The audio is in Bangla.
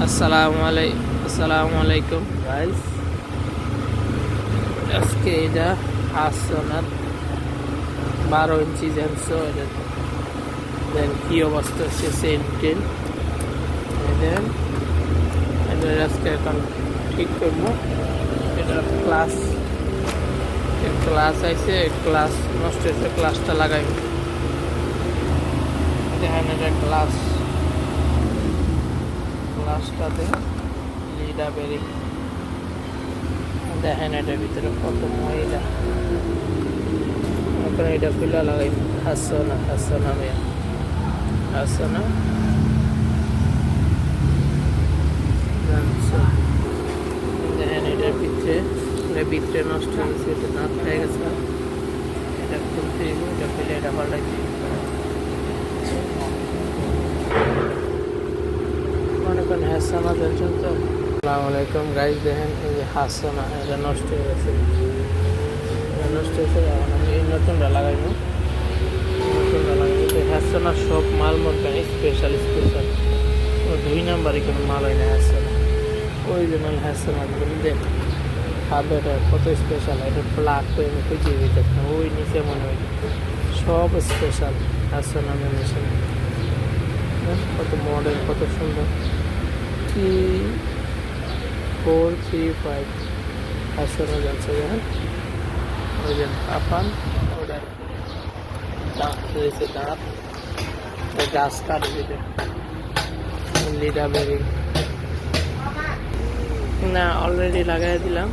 আসসালামু আলাইকুম গাইস। আজকে এটা আসনার 12 ইঞ্চি জ্যামসো দেন কি অবস্থা হচ্ছে সেন্টেন দেন এটা আজকে এখন ঠিক করবো। এটা ক্লাস আইছে, ক্লাস নষ্ট হয়েছে, ক্লাসটা লাগাই দেখেন। এটা ক্লাসটাতে লিডা বেরিং দেখেন, এটার ভিতরে কত ময়লা। এখন এটা খুলে লাগাই হাসানা দেখেন এটার ভিতরে নষ্ট হয়ে গেছে, এটা দাঁত হয়ে গেছে। এটা খুলতে এটা খুলে এটা পাল্টাইতে মনে করেন হাসানা জানছেন তো। আসসালামু আলাইকুম গাইস, দেখেন এই যে হাসানা এটা নষ্ট হয়ে গেছে, এখন আমি এই নতুনটা লাগাইবো। হাসানা সব মাল মরবেন স্পেশাল 2 নাম্বারে কোনো মাল হয় না হাসানা, অরিজিনাল হাসানা দেখ হাতটা কত স্পেশাল। এটা প্লাগ তো আমি খুঁজে দিতে ওই নিচে মনে হয় সব স্পেশাল হাসানা মেশিন। কত মডেল, কত সুন্দর 435 হাসানা যাচ্ছে। দেখেন ওই যে আপান ওটা দাঁত রয়েছে, দাঁত গাছ কাটে দিতে লিডা বেরিং না অলরেডি লাগাই দিলাম।